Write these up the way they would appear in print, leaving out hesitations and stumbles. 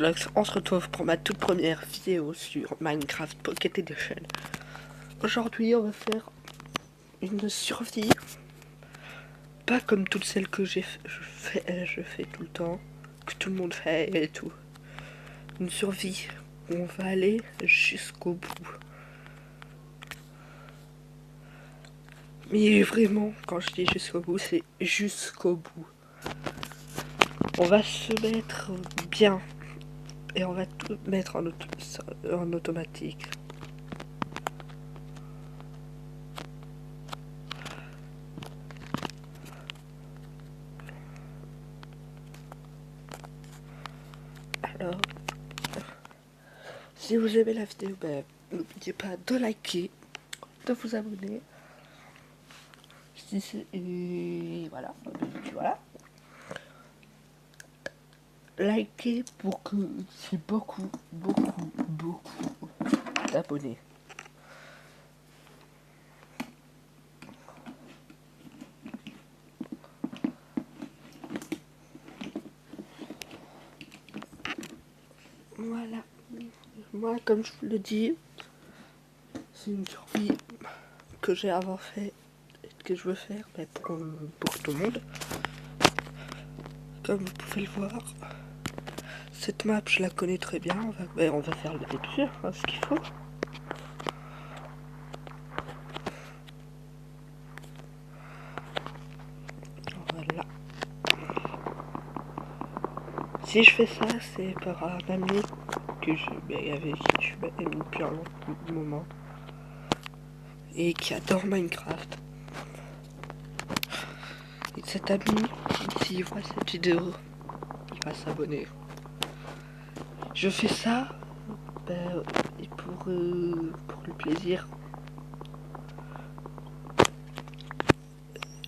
là, on se retrouve pour ma toute première vidéo sur Minecraft Pocket Edition. Aujourd'hui, on va faire une survie, pas comme toutes celles que je fais tout le temps, que tout le monde fait et tout. Une survie où on va aller jusqu'au bout. Mais vraiment, quand je dis jusqu'au bout, c'est jusqu'au bout. On va se mettre bien. Et on va tout mettre en automatique. Alors, si vous aimez la vidéo, ben, n'oubliez pas de liker, de vous abonner. Et voilà, voilà. Likez pour que j'ai beaucoup d'abonnés. Voilà. Moi, comme je vous le dis, c'est une survie que j'ai avant fait et que je veux faire pour tout le monde. Comme vous pouvez le voir, cette map, je la connais très bien. On va faire le début, hein, ce qu'il faut. Voilà. Si je fais ça, c'est par un ami avec qui je suis ami depuis un long moment et qui adore Minecraft. Et cet ami, s'il voit cette vidéo, il va s'abonner. Je fais ça pour le plaisir.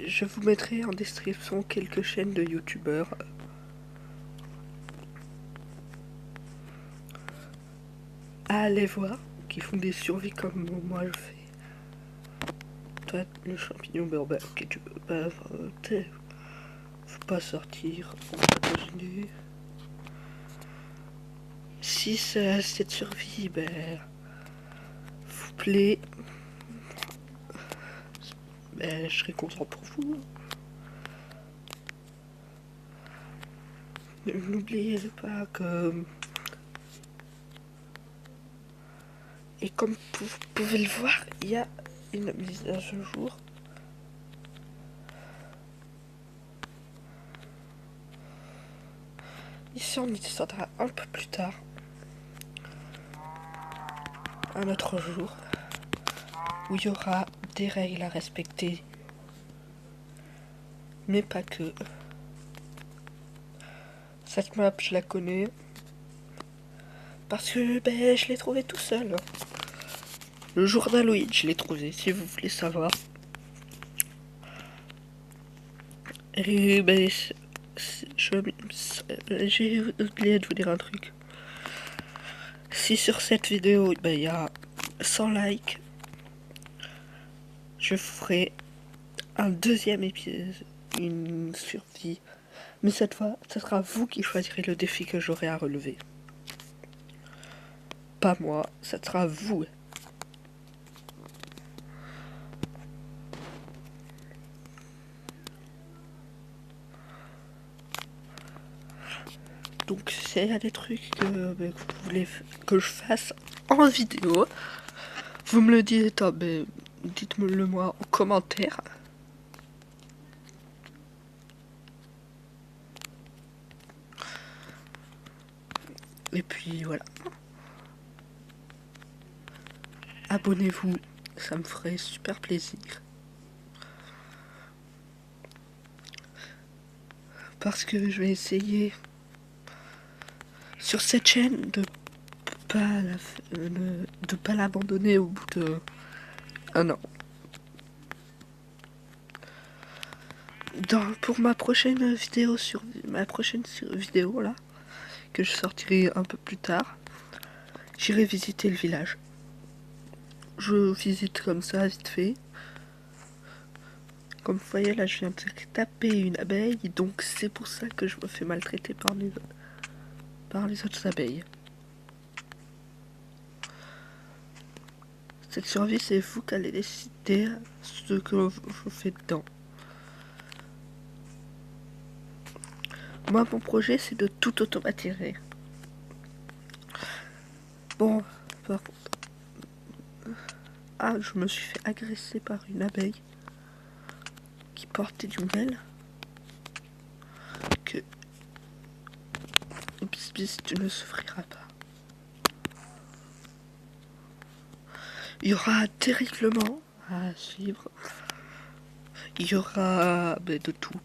Je vous mettrai en description quelques chaînes de youtubeurs à aller voir, qui font des survies comme moi je fais. Toi, le champignon, ok, tu peux pas, faut pas sortir, on va continuer. Si cette survie, vous plaît, je serai content pour vous. N'oubliez pas que... Et comme vous pouvez le voir, il y a une mise à ce jour. Ici, on y descendra un peu plus tard. Un autre jour. Où il y aura des règles à respecter. Mais pas que. Cette map, je la connais. Parce que je l'ai trouvée tout seul. Le jour d'Halloween, je l'ai trouvé, si vous voulez savoir. Et j'ai oublié de vous dire un truc. Si sur cette vidéo, il y a 100 likes, je ferai un deuxième épisode, une survie. Mais cette fois, ce sera vous qui choisirez le défi que j'aurai à relever. Pas moi, ça sera vous. Donc s'il y a des trucs que vous voulez que je fasse en vidéo, vous me le dites, dites-le moi en commentaire. Et puis voilà. Abonnez-vous, ça me ferait super plaisir. Parce que je vais essayer sur cette chaîne de pas l'abandonner au bout de un an. Pour ma prochaine vidéo vidéo là, que je sortirai un peu plus tard, j'irai visiter le village. Je visite comme ça vite fait. Comme vous voyez là, je viens de taper une abeille, donc c'est pour ça que je me fais maltraiter par par les autres abeilles. Cette survie, c'est vous qui allez décider ce que vous faites dedans. Moi, mon projet, c'est de tout automatiser. Bon, par contre... Ah, je me suis fait agresser par une abeille qui portait du miel. Que... Bis bis, tu ne souffriras pas. Il y aura des règlements à suivre. Il y aura de tout.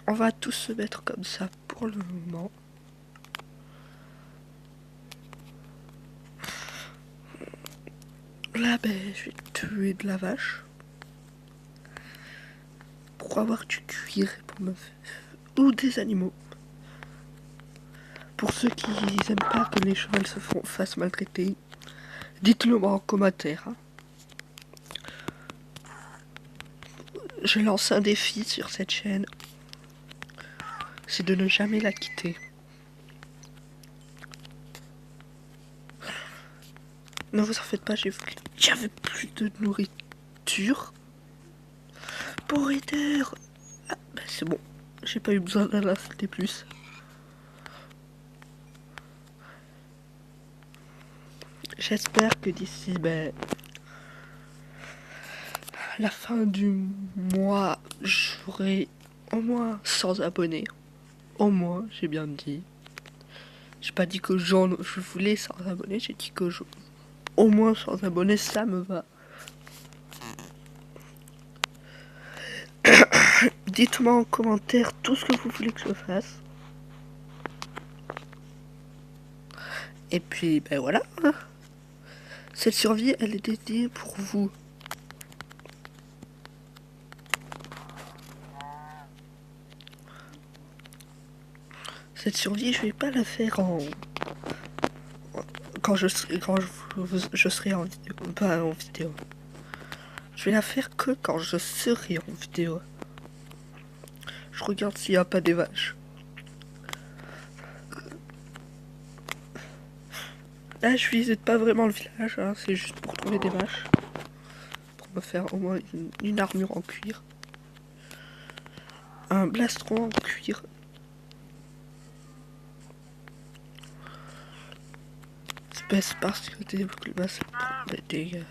On va tous se mettre comme ça pour le moment. Là, ben, je vais tuer de la vache. Pour avoir du cuir pour me faire... Ou des animaux. Pour ceux qui n'aiment pas que les chevaux fassent maltraiter, dites-le moi en commentaire. Hein. Je lance un défi sur cette chaîne. C'est de ne jamais la quitter. Ne vous en faites pas, j'avais plus de nourriture. Pourriture. Ah, ben c'est bon, j'ai pas eu besoin d'en acheter plus. J'espère que d'ici la fin du mois, j'aurai au moins 100 abonnés. Au moins, j'ai bien dit. J'ai pas dit que je voulais 100 abonnés, j'ai dit que au moins 100 abonnés, ça me va. Dites-moi en commentaire tout ce que vous voulez que je fasse. Et puis, ben voilà. Cette survie, elle est dédiée pour vous. Cette survie, je vais pas la faire quand je serai en vidéo, pas en vidéo. Je vais la faire que quand je serai en vidéo. Je regarde s'il n'y a pas des vaches. Là, je visite pas vraiment le village, hein, c'est juste pour trouver des vaches. Pour me faire au moins une armure en cuir. Un blastron en cuir. Espèce parce que des masses dégage.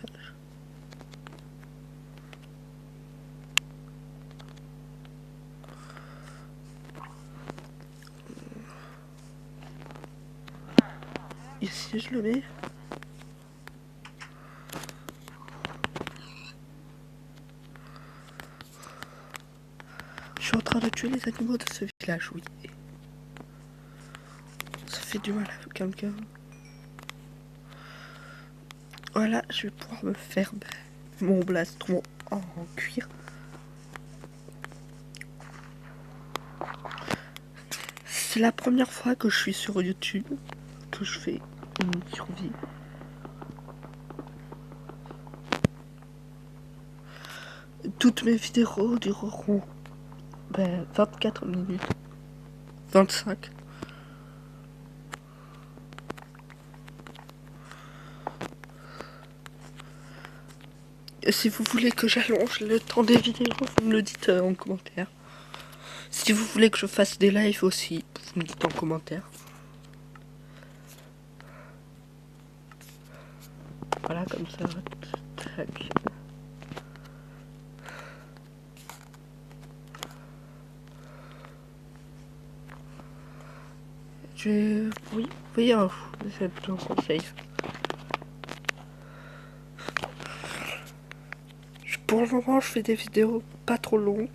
Ici, je le mets. Je suis en train de tuer les animaux de ce village, oui. Ça fait du mal à quelqu'un. Voilà, je vais pouvoir me faire mon blastron en cuir. C'est la première fois que je suis sur YouTube, que je fais une survie. Toutes mes vidéos dureront 24 minutes. 25. Et si vous voulez que j'allonge le temps des vidéos, vous me le dites en commentaire. Si vous voulez que je fasse des lives aussi, vous me dites en commentaire. Voilà, comme ça. Tac. Oui, c'est un conseil. Pour le moment, je fais des vidéos pas trop longues.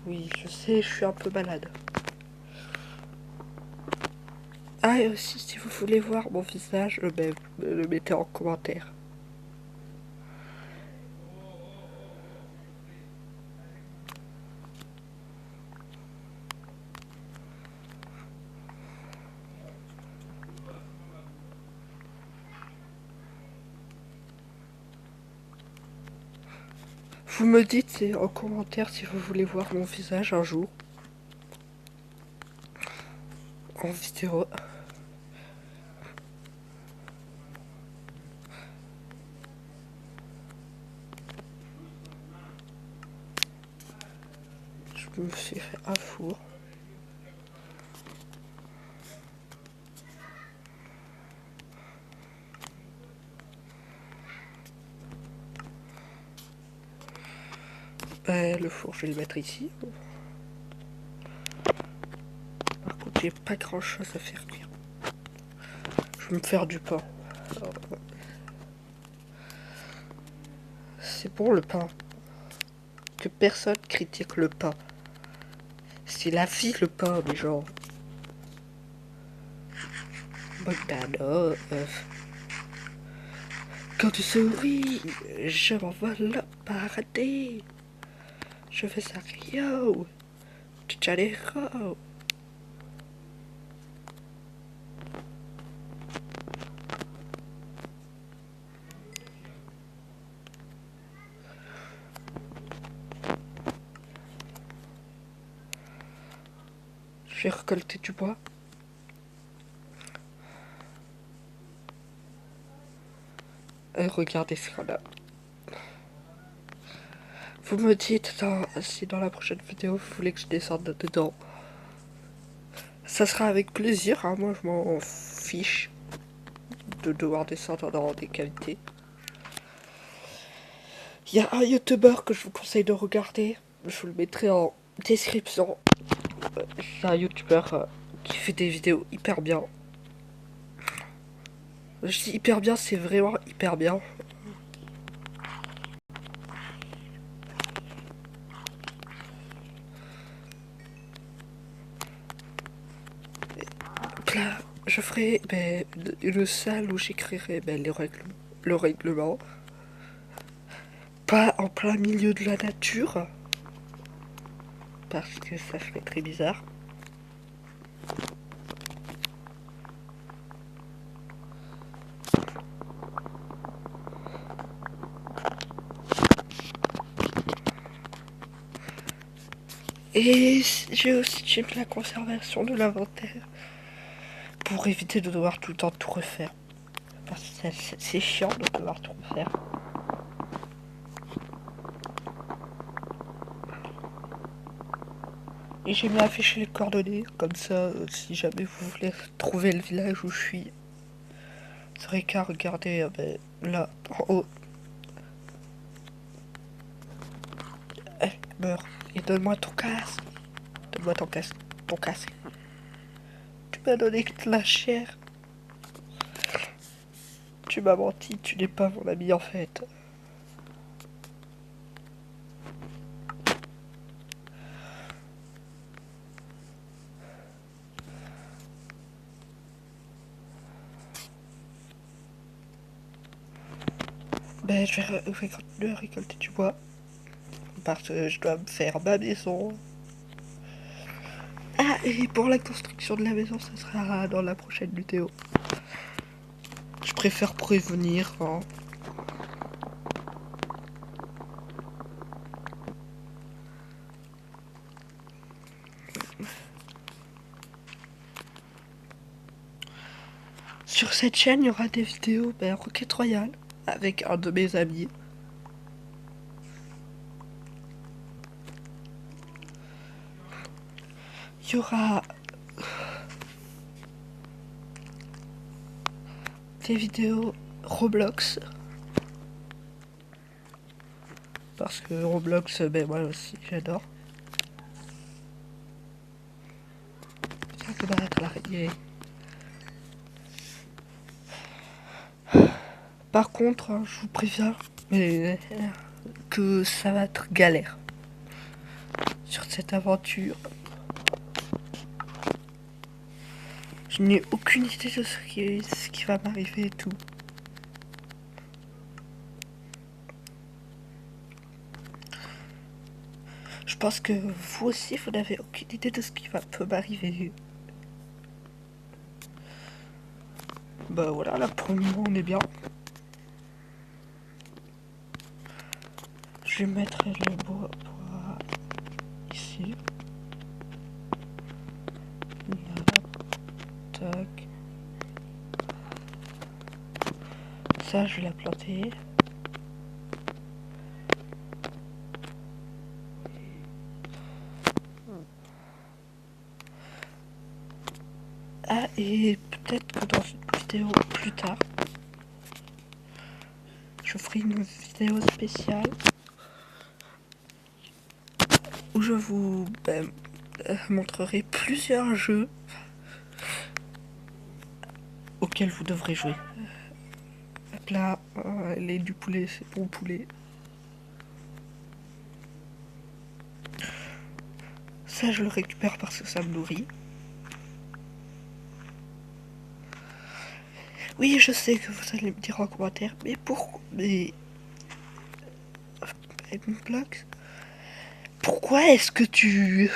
Oui, je sais, je suis un peu malade. Ah, Ah, et aussi, si vous voulez voir mon visage, ben, le mettez en commentaire. Vous me dites en commentaire si vous voulez voir mon visage un jour. En vidéo. Je me suis fait un four. Le four, je vais le mettre ici. Par contre, j'ai pas grand chose à faire cuire. Je vais me faire du pain. C'est pour le pain. Que personne critique le pain. C'est la vie le pain, les gens. McDonald's. Quand tu souris, je m'envole au paradis. Je fais ça Rio de Janeiro. Je vais récolter du bois. Et regardez ce qu'on a. Vous me dites si dans la prochaine vidéo vous voulez que je descende dedans. Ça sera avec plaisir, hein. Moi je m'en fiche de devoir descendre dans des cavités. Il y a un youtubeur que je vous conseille de regarder. Je vous le mettrai en description. C'est un youtubeur qui fait des vidéos hyper bien. Je dis hyper bien, c'est vraiment hyper bien. Là, je ferai une salle où j'écrirai le règlement. Pas en plein milieu de la nature. Parce que ça serait très bizarre. Et j'ai la conservation de l'inventaire. Pour éviter de devoir tout le temps tout refaire. Parce que c'est chiant de devoir tout refaire. Et j'ai mis afficher les coordonnées, comme ça, si jamais vous voulez trouver le village où je suis, vous n'aurez qu'à regarder là, en haut. Meurs. Et donne-moi ton casque. Donne-moi ton casque. Ton casque. Tu m'as donné que de la chair. Tu m'as menti, tu n'es pas mon ami en fait. Je vais continuer à récolter du bois. Parce que je dois me faire ma maison. Ah, et pour la construction de la maison, ça sera dans la prochaine vidéo. Je préfère prévenir, hein. Sur cette chaîne, il y aura des vidéos Rocket Royale avec un de mes amis. Il y aura des vidéos Roblox. Parce que Roblox, moi aussi, j'adore. Ça peut battre l'araignée. Par contre, hein, je vous préviens que ça va être galère sur cette aventure. Je n'ai aucune idée de ce qui va m'arriver et tout. Je pense que vous aussi, vous n'avez aucune idée de ce qui peut m'arriver. Bah voilà, là pour le moment on est bien. Je vais mettre le bois ici. Là, tac. Ça, je vais la planter. Ah, et peut-être que dans une vidéo plus tard, je ferai une vidéo spéciale où je vous montrerai plusieurs jeux auxquels vous devrez jouer. Hop là, les du poulet, c'est bon poulet. Ça, je le récupère parce que ça me nourrit. Oui, je sais que vous allez me dire en commentaire, mais pourquoi... Mais... Blox, pourquoi est-ce que tu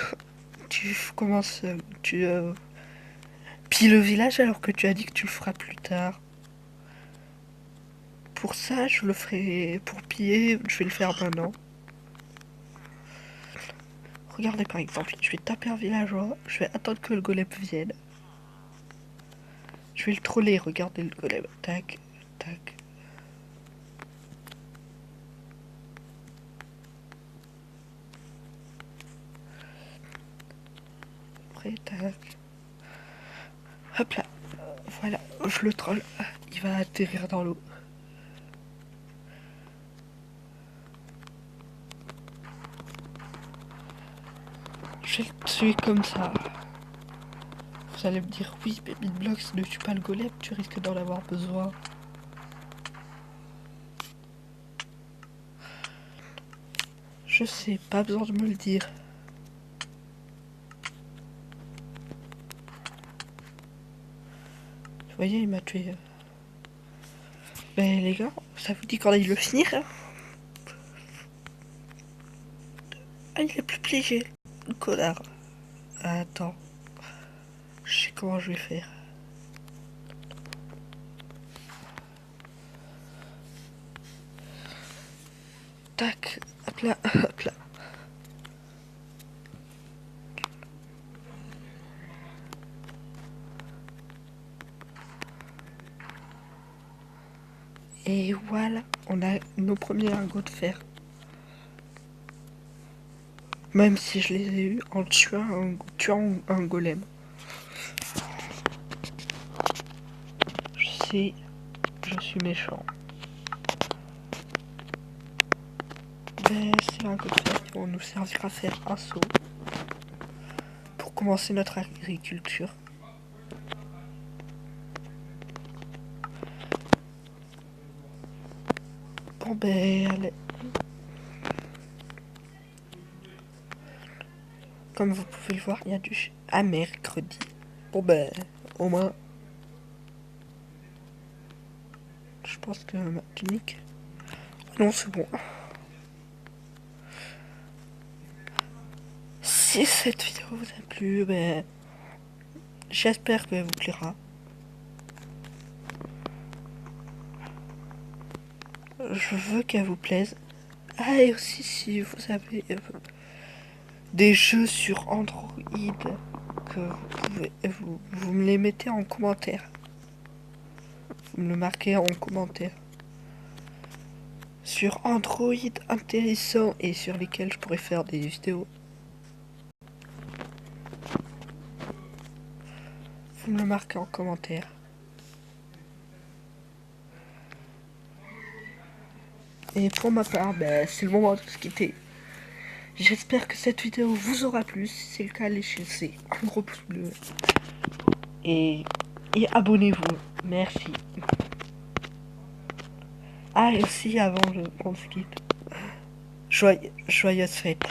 commences... Tu pilles le village alors que tu as dit que tu le feras plus tard? Pour ça, je le ferai... Pour piller, je vais le faire maintenant. Regardez par exemple, je vais taper un villageois, je vais attendre que le golem vienne. Je vais le troller, regardez le golem. Tac, tac. Après, tac. Hop là. Voilà, je le troll. Il va atterrir dans l'eau. Je vais le tuer comme ça. Vous allez me dire, oui, mais Bitblox, ne tue pas le golem, tu risques d'en avoir besoin. Je sais, pas besoin de me le dire. Vous voyez, il m'a tué. Ben les gars, ça vous dit qu'on aille le finir hein? Ah, il est plus plié. Connard. Attends. Je sais comment je vais faire. Tac. Hop là, hop là. Et voilà, on a nos premiers lingots de fer. Même si je les ai eus en tuant un golem. Je sais, je suis méchant. Mais ces lingots de fer qui vont nous servir à faire un seau. Pour commencer notre agriculture. Bon ben, allez. Comme vous pouvez le voir, il y a du... Ah, mercredi. Bon ben, au moins... Je pense que ma tunique... Non, c'est bon. Si cette vidéo vous a plu, ben... J'espère qu'elle vous plaira. Je veux qu'elle vous plaise. Ah, et aussi si vous avez des jeux sur Android, que vous pouvez... Vous me les mettez en commentaire. Vous me le marquez en commentaire. Sur Android intéressant et sur lesquels je pourrais faire des vidéos. Vous me le marquez en commentaire. Et pour ma part, ben, c'est le moment de se quitter. J'espère que cette vidéo vous aura plu. Si c'est le cas, laissez un gros pouce bleu. Et abonnez-vous. Merci. Ah, et aussi, avant qu'on se quitte, joyeuses fêtes.